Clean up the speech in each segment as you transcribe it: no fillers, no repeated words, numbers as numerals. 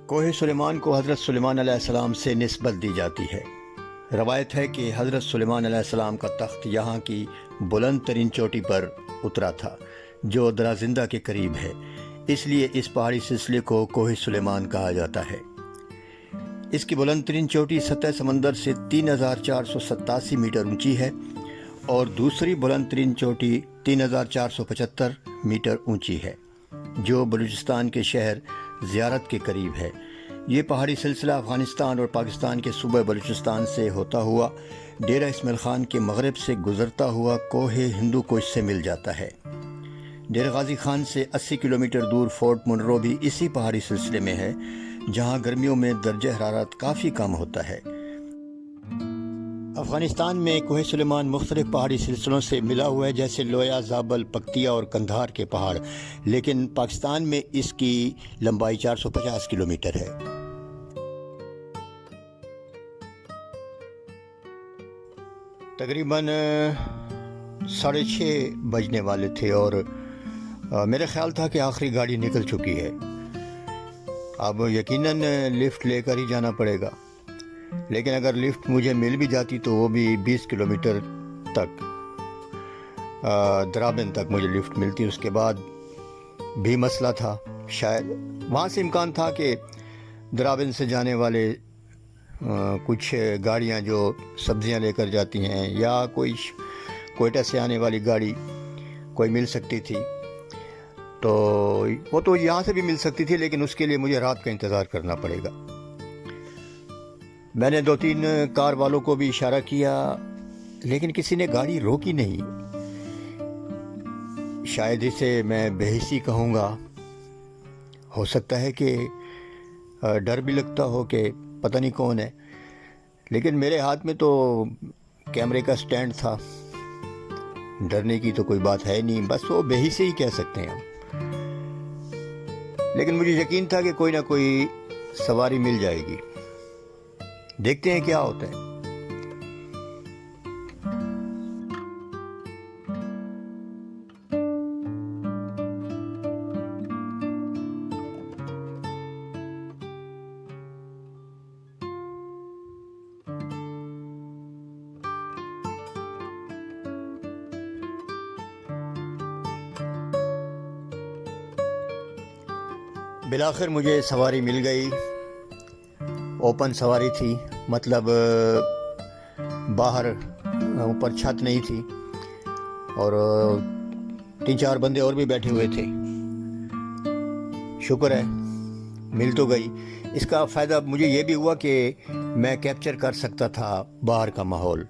کوہ سلیمان کو حضرت سلیمان علیہ السلام سے نسبت دی جاتی ہے۔ روایت ہے کہ حضرت سلیمان علیہ السلام کا تخت یہاں کی بلند ترین چوٹی پر اترا تھا جو درازندہ کے قریب ہے، اس لیے اس پہاڑی سلسلے کو کوہ سلیمان کہا جاتا ہے۔ اس کی بلند ترین چوٹی سطح سمندر سے 3487 میٹر اونچی ہے اور دوسری بلند ترین چوٹی 3475 میٹر اونچی ہے جو بلوچستان کے شہر زیارت کے قریب ہے۔ یہ پہاڑی سلسلہ افغانستان اور پاکستان کے صوبہ بلوچستان سے ہوتا ہوا ڈیرہ اسماعیل خان کے مغرب سے گزرتا ہوا کوہ ہندو کش سے مل جاتا ہے۔ ڈیرہ غازی خان سے 80 کلومیٹر دور فورٹ منرو بھی اسی پہاڑی سلسلے میں ہے، جہاں گرمیوں میں درجہ حرارت کافی کم ہوتا ہے۔ افغانستان میں کوہ سلیمان مختلف پہاڑی سلسلوں سے ملا ہوا ہے، جیسے لویا، زابل، پکتیا اور قندھار کے پہاڑ، لیکن پاکستان میں اس کی لمبائی 450 کلومیٹر ہے۔ تقریباً 6:30 بجنے والے تھے اور میرا خیال تھا کہ آخری گاڑی نکل چکی ہے، اب یقیناً لفٹ لے کر ہی جانا پڑے گا، لیکن اگر لفٹ مجھے مل بھی جاتی تو وہ بھی 20 کلومیٹر تک، درابن تک مجھے لفٹ ملتی، اس کے بعد بھی مسئلہ تھا۔ شاید وہاں سے امکان تھا کہ درابن سے جانے والے کچھ گاڑیاں جو سبزیاں لے کر جاتی ہیں یا کوئی کوئٹہ سے آنے والی گاڑی کوئی مل سکتی تھی، تو وہ تو یہاں سے بھی مل سکتی تھی، لیکن اس کے لیے مجھے رات کا انتظار کرنا پڑے گا۔ میں نے 2-3 کار والوں کو بھی اشارہ کیا، لیکن کسی نے گاڑی روکی نہیں۔ شاید اسے میں بے حسی کہوں گا، ہو سکتا ہے کہ ڈر بھی لگتا ہو کہ پتہ نہیں کون ہے، لیکن میرے ہاتھ میں تو کیمرے کا سٹینڈ تھا، ڈرنے کی تو کوئی بات ہے نہیں، بس وہ بے حسی ہی کہہ سکتے ہیں ہم۔ لیکن مجھے یقین تھا کہ کوئی نہ کوئی سواری مل جائے گی، دیکھتے ہیں کیا ہوتا ہے۔ بالآخر مجھے سواری مل گئی، اوپن سواری تھی، مطلب باہر اوپر چھت نہیں تھی، اور 3-4 بندے اور بھی بیٹھے ہوئے تھے۔ شکر ہے مل تو گئی۔ اس کا فائدہ مجھے یہ بھی ہوا کہ میں کیپچر کر سکتا تھا باہر کا ماحول۔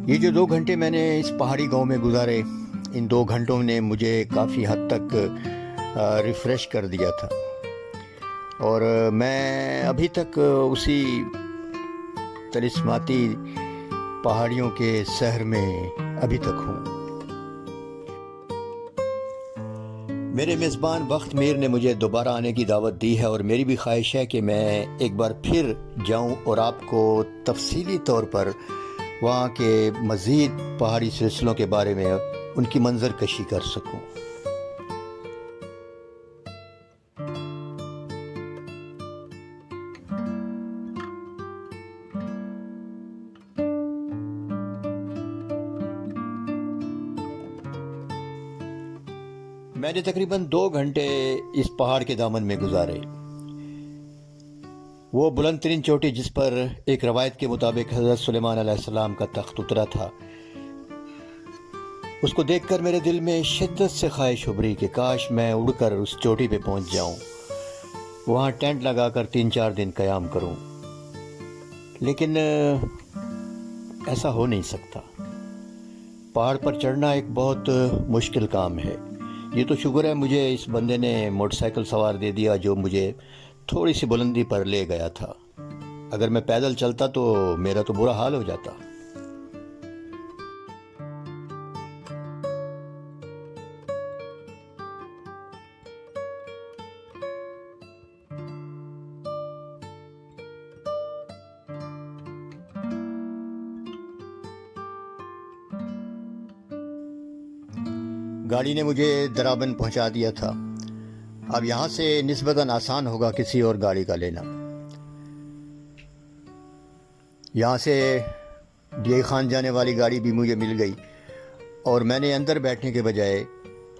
یہ جو 2 گھنٹے میں نے اس پہاڑی گاؤں میں گزارے، ان 2 گھنٹوں نے مجھے کافی حد تک ریفریش کر دیا تھا، اور میں ابھی تک اسی طلسماتی پہاڑیوں کے سحر میں ابھی تک ہوں۔ میرے میزبان بخت میر نے مجھے دوبارہ آنے کی دعوت دی ہے، اور میری بھی خواہش ہے کہ میں ایک بار پھر جاؤں اور آپ کو تفصیلی طور پر وہاں کے مزید پہاڑی سلسلوں کے بارے میں ان کی منظر کشی کر سکوں۔ میں نے تقریباً 2 گھنٹے اس پہاڑ کے دامن میں گزارے۔ وہ بلند ترین چوٹی جس پر ایک روایت کے مطابق حضرت سلیمان علیہ السلام کا تخت اترا تھا، اس کو دیکھ کر میرے دل میں شدت سے خواہش ابھری کہ کاش میں اڑ کر اس چوٹی پہ پہنچ جاؤں، وہاں ٹینٹ لگا کر 3-4 دن قیام کروں، لیکن ایسا ہو نہیں سکتا۔ پہاڑ پر چڑھنا ایک بہت مشکل کام ہے۔ یہ تو شکر ہے مجھے اس بندے نے موٹر سائیکل سوار دے دیا جو مجھے تھوڑی سی بلندی پر لے گیا تھا، اگر میں پیدل چلتا تو میرا تو برا حال ہو جاتا۔ گاڑی نے مجھے درابن پہنچا دیا تھا۔ اب یہاں سے نسبتاً آسان ہوگا کسی اور گاڑی کا لینا۔ یہاں سے ڈی خان جانے والی گاڑی بھی مجھے مل گئی اور میں نے اندر بیٹھنے کے بجائے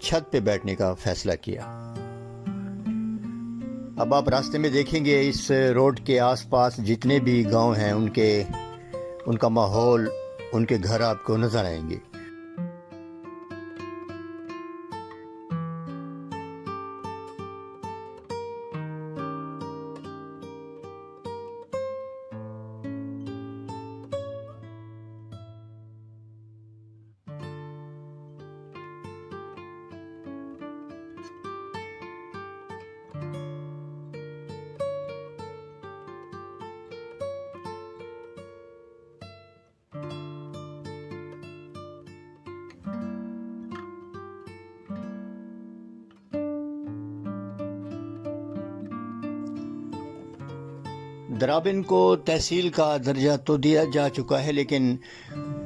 چھت پہ بیٹھنے کا فیصلہ کیا۔ اب آپ راستے میں دیکھیں گے اس روڈ کے آس پاس جتنے بھی گاؤں ہیں ان کا ماحول، ان کے گھر آپ کو نظر آئیں گے۔ درابن کو تحصیل کا درجہ تو دیا جا چکا ہے، لیکن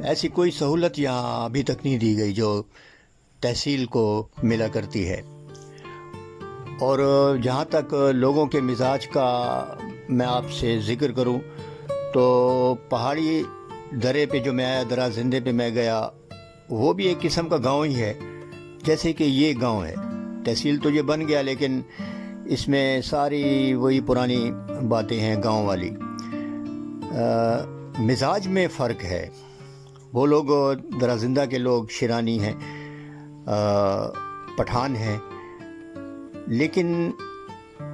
ایسی کوئی سہولت یہاں ابھی تک نہیں دی گئی جو تحصیل کو ملا کرتی ہے۔ اور جہاں تک لوگوں کے مزاج کا میں آپ سے ذکر کروں تو پہاڑی درے پہ جو میں آیا، درا زندے پہ میں گیا، وہ بھی ایک قسم کا گاؤں ہی ہے، جیسے کہ یہ گاؤں ہے۔ تحصیل تو یہ بن گیا لیکن اس میں ساری وہی پرانی باتیں ہیں گاؤں والی۔ مزاج میں فرق ہے۔ وہ لوگ درا زندہ کے لوگ شیرانی ہیں، پٹھان ہیں، لیکن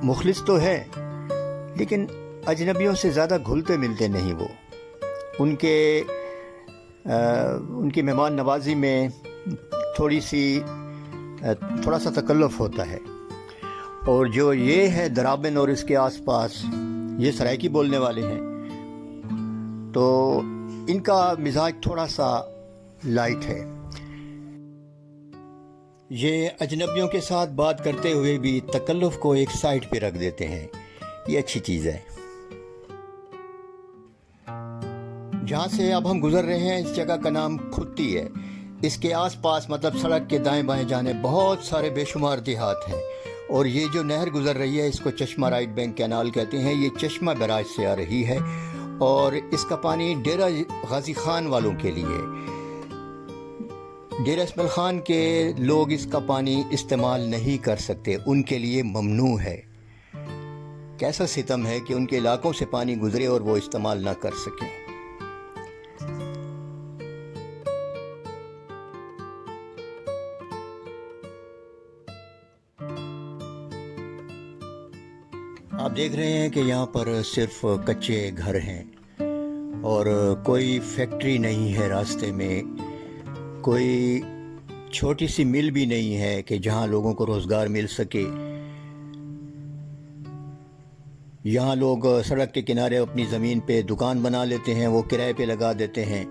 مخلص تو ہے، لیکن اجنبیوں سے زیادہ گھلتے ملتے نہیں۔ وہ ان کی مہمان نوازی میں تھوڑا سا تکلف ہوتا ہے۔ اور جو یہ ہے درابن اور اس کے آس پاس، یہ سرائکی بولنے والے ہیں، تو ان کا مزاج تھوڑا سا لائٹ ہے۔ یہ اجنبیوں کے ساتھ بات کرتے ہوئے بھی تکلف کو ایک سائڈ پہ رکھ دیتے ہیں، یہ اچھی چیز ہے۔ جہاں سے اب ہم گزر رہے ہیں اس جگہ کا نام کھتی ہے۔ اس کے آس پاس مطلب سڑک کے دائیں بائیں جانے بہت سارے بے شمار دیہات ہیں، اور یہ جو نہر گزر رہی ہے اس کو چشمہ رائٹ بینک کینال کہتے ہیں۔ یہ چشمہ بیراج سے آ رہی ہے اور اس کا پانی ڈیرہ غازی خان والوں کے لیے، ڈیرہ اسماعیل خان کے لوگ اس کا پانی استعمال نہیں کر سکتے، ان کے لیے ممنوع ہے۔ کیسا ستم ہے کہ ان کے علاقوں سے پانی گزرے اور وہ استعمال نہ کر سکیں۔ آپ دیکھ رہے ہیں کہ یہاں پر صرف کچے گھر ہیں اور کوئی فیکٹری نہیں ہے، راستے میں کوئی چھوٹی سی مل بھی نہیں ہے کہ جہاں لوگوں کو روزگار مل سکے۔ یہاں لوگ سڑک کے کنارے اپنی زمین پہ دکان بنا لیتے ہیں، وہ کرائے پہ لگا دیتے ہیں۔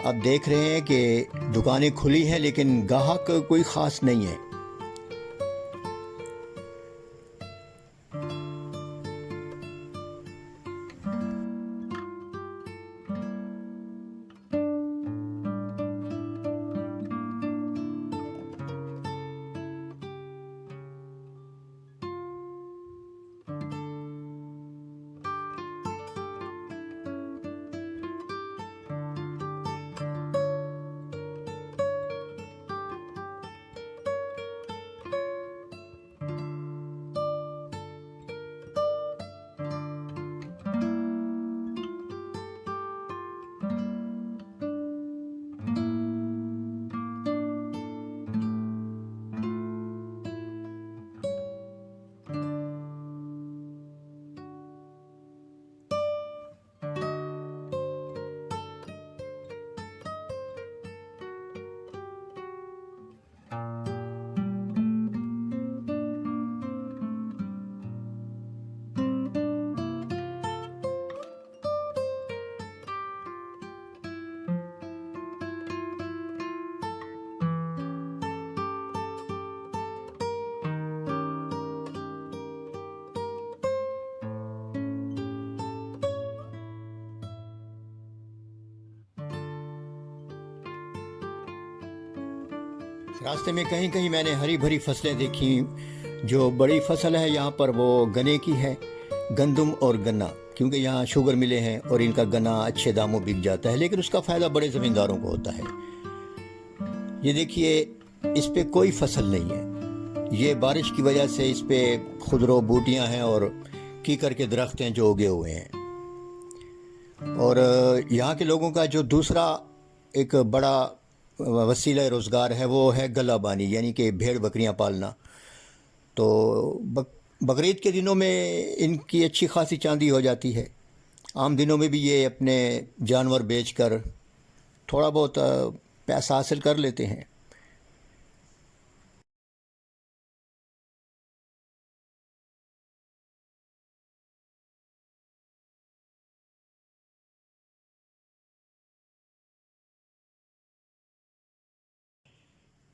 اب دیکھ رہے ہیں کہ دکانیں کھلی ہیں لیکن گاہک کوئی خاص نہیں ہے۔ راستے میں کہیں کہیں میں نے ہری بھری فصلیں دیکھی. جو بڑی فصل ہے یہاں پر وہ گنے کی ہے, گندم اور گنا, کیونکہ یہاں شوگر ملے ہیں اور ان کا گنا اچھے داموں بک جاتا ہے, لیکن اس کا فائدہ بڑے زمینداروں کو ہوتا ہے. یہ دیکھیے, اس پہ کوئی فصل نہیں ہے. یہ بارش کی وجہ سے اس پہ خضرو بوٹیاں ہیں اور کیکر کے درخت ہیں جو اگے ہوئے ہیں. اور یہاں کے لوگوں کا جو دوسرا ایک بڑا وسیلہ روزگار ہے وہ ہے گلہ بانی, یعنی کہ بھیڑ بکریاں پالنا. تو بقرعید کے دنوں میں ان کی اچھی خاصی چاندی ہو جاتی ہے. عام دنوں میں بھی یہ اپنے جانور بیچ کر تھوڑا بہت پیسہ حاصل کر لیتے ہیں.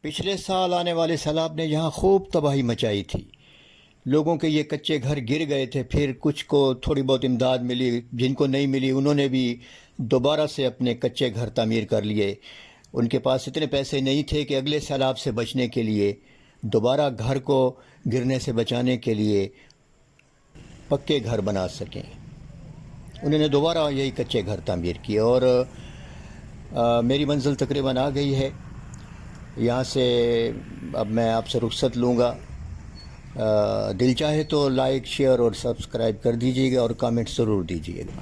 پچھلے سال آنے والے سیلاب نے یہاں خوب تباہی مچائی تھی. لوگوں کے یہ کچے گھر گر گئے تھے, پھر کچھ کو تھوڑی بہت امداد ملی, جن کو نہیں ملی انہوں نے بھی دوبارہ سے اپنے کچے گھر تعمیر کر لیے. ان کے پاس اتنے پیسے نہیں تھے کہ اگلے سیلاب سے بچنے کے لیے, دوبارہ گھر کو گرنے سے بچانے کے لیے پکے گھر بنا سکیں. انہوں نے دوبارہ یہی کچے گھر تعمیر کیے. اور میری منزل تقریباً آ گئی ہے. یہاں سے اب میں آپ سے رخصت لوں گا. دل چاہے تو لائک, شیئر اور سبسکرائب کر دیجیے گا اور کامنٹ ضرور دیجیے گا.